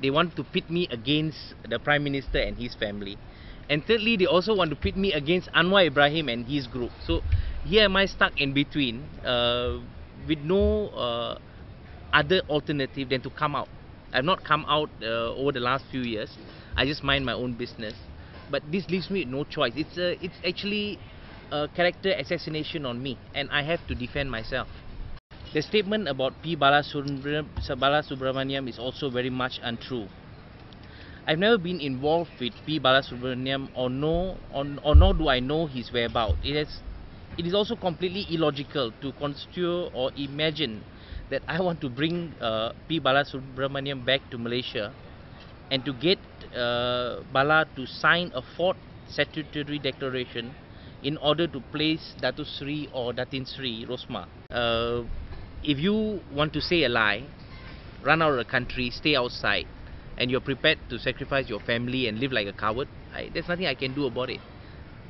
they want to pit me against the Prime Minister and his family. And thirdly, they also want to pit me against Anwar Ibrahim and his group. So here am I stuck in between with no other alternative than to come out. I've not come out over the last few years. I just mind my own business. But this leaves me with no choice. It's actually a character assassination on me, and I have to defend myself. The statement about Bala Subramaniam is also very much untrue. I've never been involved with Bala Subramaniam or nor do I know his whereabouts. It is also completely illogical to construe or imagine that I want to bring Bala Subramaniam back to Malaysia and to get Bala to sign a fourth statutory declaration in order to place Datuk Sri or Datin Sri Rosma. If you want to say a lie, run out of the country, stay outside, and you're prepared to sacrifice your family and live like a coward, there's nothing I can do about it.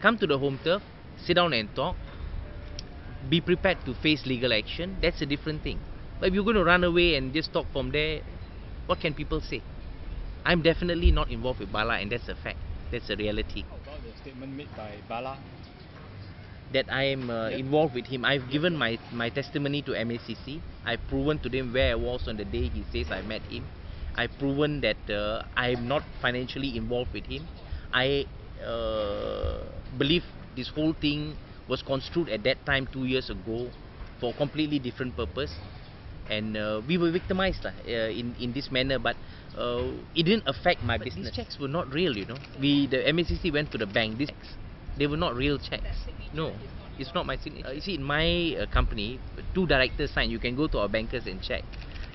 Come to the home turf, sit down and talk, be prepared to face legal action. That's a different thing. But if you're going to run away and just talk from there, what can people say? I'm definitely not involved with Bala, and that's a fact. That's a reality. How about the statement made by Bala? That I am involved with him. I've given my testimony to MACC. I've proven to them where I was on the day he says I met him. I've proven that I'm not financially involved with him. I believe this whole thing was construed at that time 2 years ago for a completely different purpose, and we were victimized in this manner, but it didn't affect my business. These checks were not real, you know. The MACC went to the bank. They were not real checks. No, it's not my signature. You see, in my company, 2 directors signed. You can go to our bankers and check.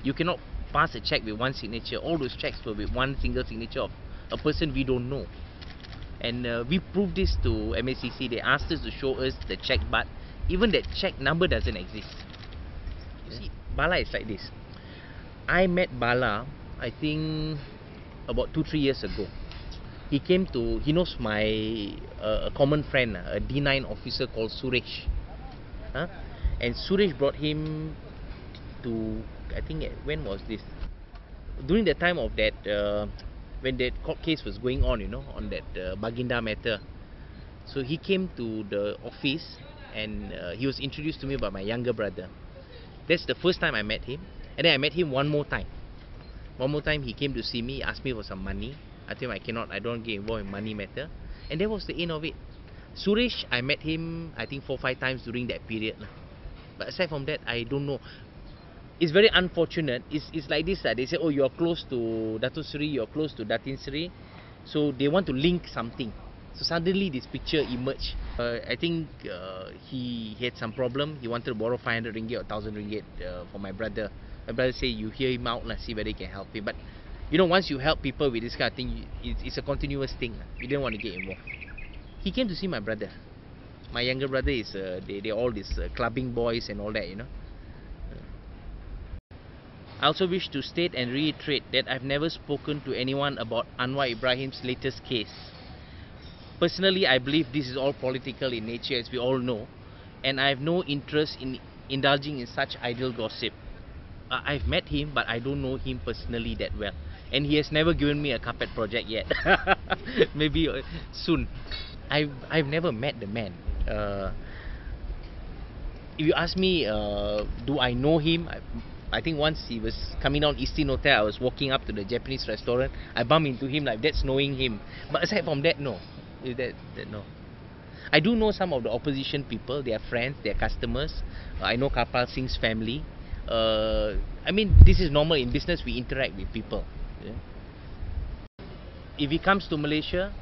You cannot pass a check with 1 signature. All those checks were with 1 single signature of a person we don't know. And we proved this to MACC. They asked us to show us the check, but even that check number doesn't exist. You see, Bala is like this. I met Bala, I think, about 2-3 years ago. He knows my a common friend, a D9 officer called Suresh. And Suresh brought him to, I think, when was this? During the time of that, when that court case was going on, you know, on that Baginda matter. So he came to the office, and he was introduced to me by my younger brother. That's the first time I met him. And then I met him one more time. One more time he came to see me, asked me for some money. I told him I don't get involved in money matter. And that was the end of it. Suresh, I met him I think 4-5 times during that period. But aside from that, I don't know. It's very unfortunate. It's like this. They say, oh, you're close to Datuk Sri, you're close to Datin Sri. So they want to link something. So suddenly this picture emerged. I think he had some problem. He wanted to borrow 500 ringgit or 1000 ringgit for my brother. My brother said, you hear him out, see whether he can help him. But you know, once you help people with this kind of thing, it's a continuous thing. You don't want to get involved. He came to see my brother. My younger brother is, they're all these clubbing boys and all that, you know. I also wish to state and reiterate that I've never spoken to anyone about Anwar Ibrahim's latest case. Personally, I believe this is all political in nature, as we all know, and I have no interest in indulging in such idle gossip. I've met him, but I don't know him personally that well. And he has never given me a carpet project yet. Maybe soon. I've never met the man. If you ask me, do I know him? I think once he was coming down Eastin Hotel, I was walking up to the Japanese restaurant. I bumped into him, like that's knowing him. But aside from that, no. No. I do know some of the opposition people. They are friends, they are customers. I know Kapal Singh's family. I mean, this is normal in business. We interact with people. Yeah. If he comes to Malaysia,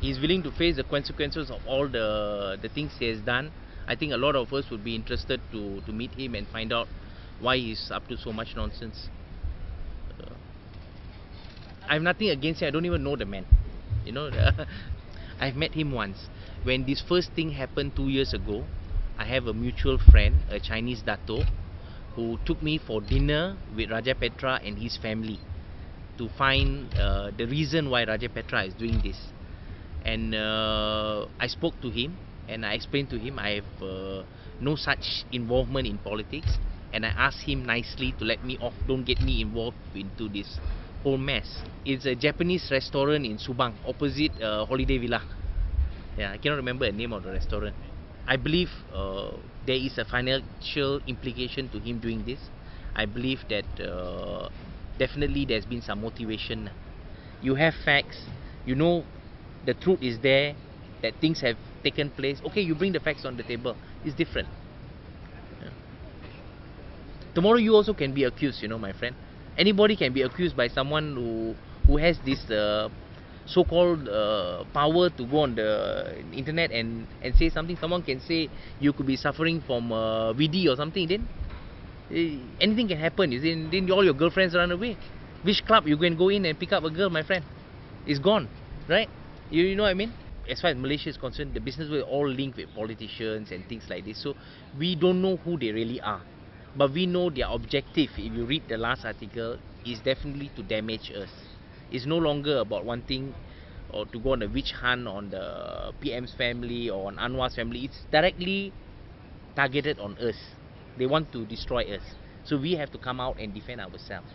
he's willing to face the consequences of all the things he has done. I think a lot of us would be interested to meet him and find out why he's up to so much nonsense. I have nothing against him. I don't even know the man. You know, I've met him once. When this first thing happened 2 years ago, I have a mutual friend, a Chinese dato, who took me for dinner with Raja Petra and his family to find the reason why Raja Petra is doing this. And I spoke to him and I explained to him I have no such involvement in politics, and I asked him nicely to let me off, don't get me involved into this Mess. It's a Japanese restaurant in Subang, opposite Holiday Villa. Yeah, I cannot remember the name of the restaurant. I believe there is a financial implication to him doing this. I believe that definitely there's been some motivation. You have facts, you know the truth is there, that things have taken place. Okay, you bring the facts on the table. It's different. Yeah. Tomorrow you also can be accused, my friend. Anybody can be accused by someone who has this so-called power to go on the internet and say something. Someone can say you could be suffering from VD or something. Then anything can happen. Then all your girlfriends run away. Which club you can go in and pick up a girl, my friend? It's gone, right? You know what I mean? As far as Malaysia is concerned, the business will all linked with politicians and things like this. So we don't know who they really are, but we know their objective. If you read the last article, is definitely to damage us. It's no longer about wanting or to go on a witch hunt on the PM's family or on Anwar's family. It's directly targeted on us. They want to destroy us. So we have to come out and defend ourselves.